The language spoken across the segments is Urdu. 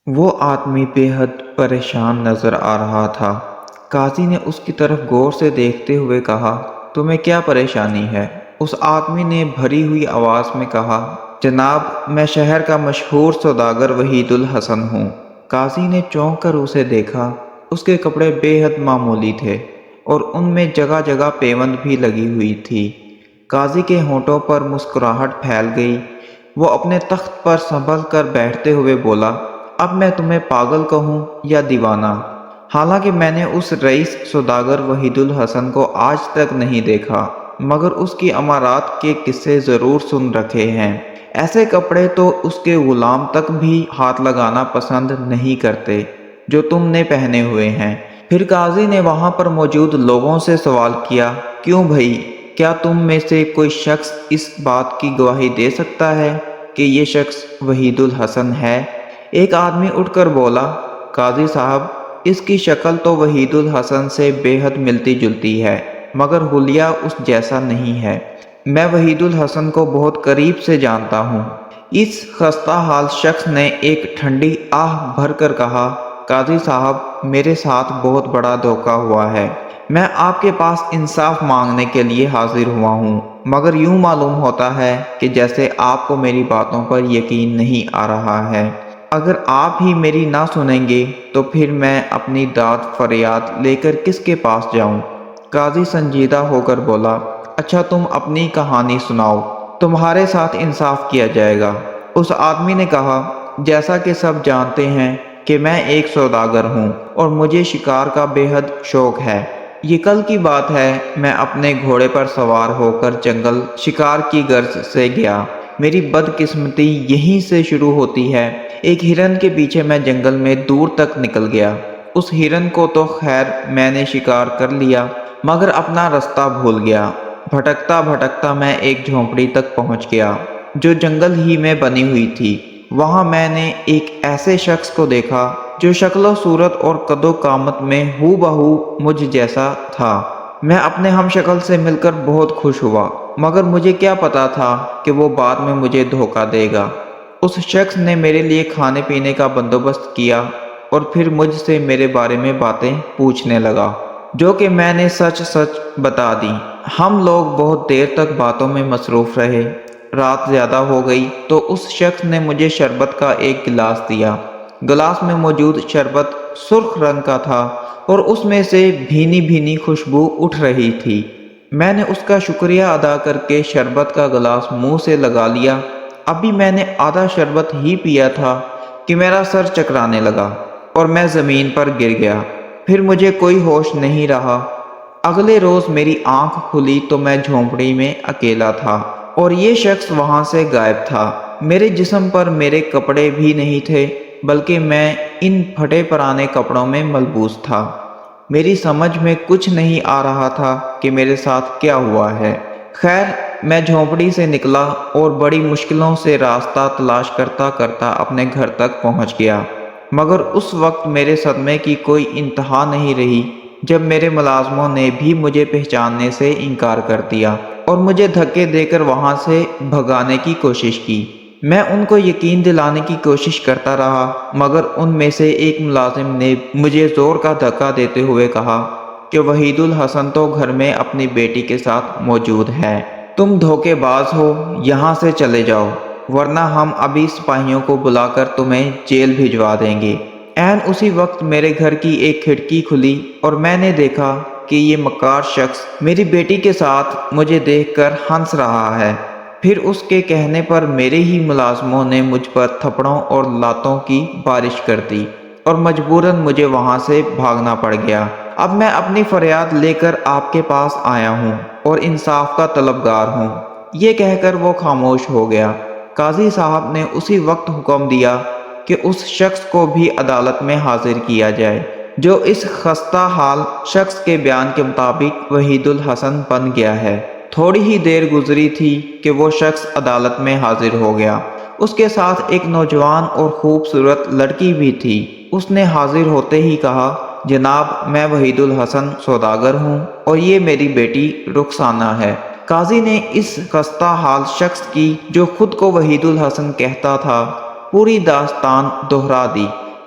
وہ آدمی بے حد پریشان نظر آ رہا تھا۔ قاضی نے اس کی طرف غور سے دیکھتے ہوئے کہا، تمہیں کیا پریشانی ہے؟ اس آدمی نے بھری ہوئی آواز میں کہا، جناب، میں شہر کا مشہور سوداگر وحید الحسن ہوں۔ قاضی نے چونک کر اسے دیکھا۔ اس کے کپڑے بے حد معمولی تھے اور ان میں جگہ جگہ پیوند بھی لگی ہوئی تھی۔ قاضی کے ہونٹوں پر مسکراہٹ پھیل گئی۔ وہ اپنے تخت پر سنبھل کر بیٹھتے ہوئے بولا، اب میں تمہیں پاگل کہوں یا دیوانہ؟ حالانکہ میں نے اس رئیس سوداگر وحید الحسن کو آج تک نہیں دیکھا، مگر اس کی امارات کے قصے ضرور سن رکھے ہیں۔ ایسے کپڑے تو اس کے غلام تک بھی ہاتھ لگانا پسند نہیں کرتے جو تم نے پہنے ہوئے ہیں۔ پھر قاضی نے وہاں پر موجود لوگوں سے سوال کیا، کیوں بھائی، کیا تم میں سے کوئی شخص اس بات کی گواہی دے سکتا ہے کہ یہ شخص وحید الحسن ہے؟ ایک آدمی اٹھ کر بولا، قاضی صاحب، اس کی شکل تو وحید الحسن سے بے حد ملتی جلتی ہے، مگر حلیہ اس جیسا نہیں ہے۔ میں وحید الحسن کو بہت قریب سے جانتا ہوں۔ اس خستہ حال شخص نے ایک ٹھنڈی آہ بھر کر کہا، قاضی صاحب، میرے ساتھ بہت بڑا دھوکہ ہوا ہے۔ میں آپ کے پاس انصاف مانگنے کے لیے حاضر ہوا ہوں، مگر یوں معلوم ہوتا ہے کہ جیسے آپ کو میری باتوں پر یقین نہیں آ رہا ہے۔ اگر آپ ہی میری نہ سنیں گے تو پھر میں اپنی داد فریاد لے کر کس کے پاس جاؤں؟ قاضی سنجیدہ ہو کر بولا، اچھا، تم اپنی کہانی سناؤ، تمہارے ساتھ انصاف کیا جائے گا۔ اس آدمی نے کہا، جیسا کہ سب جانتے ہیں کہ میں ایک سوداگر ہوں اور مجھے شکار کا بے حد شوق ہے۔ یہ کل کی بات ہے، میں اپنے گھوڑے پر سوار ہو کر جنگل شکار کی غرض سے گیا۔ میری بدقسمتی یہیں سے شروع ہوتی ہے۔ ایک ہرن کے پیچھے میں جنگل میں دور تک نکل گیا۔ اس ہرن کو تو خیر میں نے شکار کر لیا، مگر اپنا رستہ بھول گیا۔ بھٹکتا بھٹکتا میں ایک جھونپڑی تک پہنچ گیا جو جنگل ہی میں بنی ہوئی تھی۔ وہاں میں نے ایک ایسے شخص کو دیکھا جو شکل و صورت اور قد و قامت میں ہو بہو مجھ جیسا تھا۔ میں اپنے ہم شکل سے مل کر بہت خوش ہوا، مگر مجھے کیا پتا تھا کہ وہ بعد میں مجھے دھوکہ دے گا۔ اس شخص نے میرے لیے کھانے پینے کا بندوبست کیا اور پھر مجھ سے میرے بارے میں باتیں پوچھنے لگا، جو کہ میں نے سچ سچ بتا دی۔ ہم لوگ بہت دیر تک باتوں میں مصروف رہے۔ رات زیادہ ہو گئی تو اس شخص نے مجھے شربت کا ایک گلاس دیا۔ گلاس میں موجود شربت سرخ رنگ کا تھا اور اس میں سے بھینی بھینی خوشبو اٹھ رہی تھی۔ میں نے اس کا شکریہ ادا کر کے شربت کا گلاس منہ سے لگا لیا۔ ابھی میں نے آدھا شربت ہی پیا تھا کہ میرا سر چکرانے لگا اور میں زمین پر گر گیا۔ پھر مجھے کوئی ہوش نہیں رہا۔ اگلے روز میری آنکھ کھلی تو میں جھونپڑی میں اکیلا تھا اور یہ شخص وہاں سے غائب تھا۔ میرے جسم پر میرے کپڑے بھی نہیں تھے، بلکہ میں ان پھٹے پرانے کپڑوں میں ملبوس تھا۔ میری سمجھ میں کچھ نہیں آ رہا تھا کہ میرے ساتھ کیا ہوا ہے۔ خیر، میں جھونپڑی سے نکلا اور بڑی مشکلوں سے راستہ تلاش کرتا کرتا اپنے گھر تک پہنچ گیا، مگر اس وقت میرے صدمے کی کوئی انتہا نہیں رہی جب میرے ملازموں نے بھی مجھے پہچاننے سے انکار کر دیا اور مجھے دھکے دے کر وہاں سے بھگانے کی کوشش کی۔ میں ان کو یقین دلانے کی کوشش کرتا رہا، مگر ان میں سے ایک ملازم نے مجھے زور کا دھکا دیتے ہوئے کہا کہ وحید الحسن تو گھر میں اپنی بیٹی کے ساتھ موجود ہے۔ تم دھوکے باز ہو، یہاں سے چلے جاؤ، ورنہ ہم ابھی سپاہیوں کو بلا کر تمہیں جیل بھجوا دیں گے۔ عین اسی وقت میرے گھر کی ایک کھڑکی کھلی اور میں نے دیکھا کہ یہ مکار شخص میری بیٹی کے ساتھ مجھے دیکھ کر ہنس رہا ہے۔ پھر اس کے کہنے پر میرے ہی ملازموں نے مجھ پر تھپڑوں اور لاتوں کی بارش کر دی اور مجبوراً مجھے وہاں سے بھاگنا پڑ گیا۔ اب میں اپنی فریاد لے کر آپ کے پاس آیا ہوں اور انصاف کا طلبگار ہوں۔ یہ کہہ کر وہ خاموش ہو گیا۔ قاضی صاحب نے اسی وقت حکم دیا کہ اس شخص کو بھی عدالت میں حاضر کیا جائے جو اس خستہ حال شخص کے بیان کے مطابق وحید الحسن بن گیا ہے۔ تھوڑی ہی دیر گزری تھی کہ وہ شخص عدالت میں حاضر ہو گیا۔ اس کے ساتھ ایک نوجوان اور خوبصورت لڑکی بھی تھی۔ اس نے حاضر ہوتے ہی کہا، جناب، میں وحید الحسن سوداگر ہوں اور یہ میری بیٹی رخسانہ ہے۔ قاضی نے اس خستہ حال شخص کی، جو خود کو وحید الحسن کہتا تھا، پوری داستان دہرا دی۔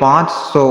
500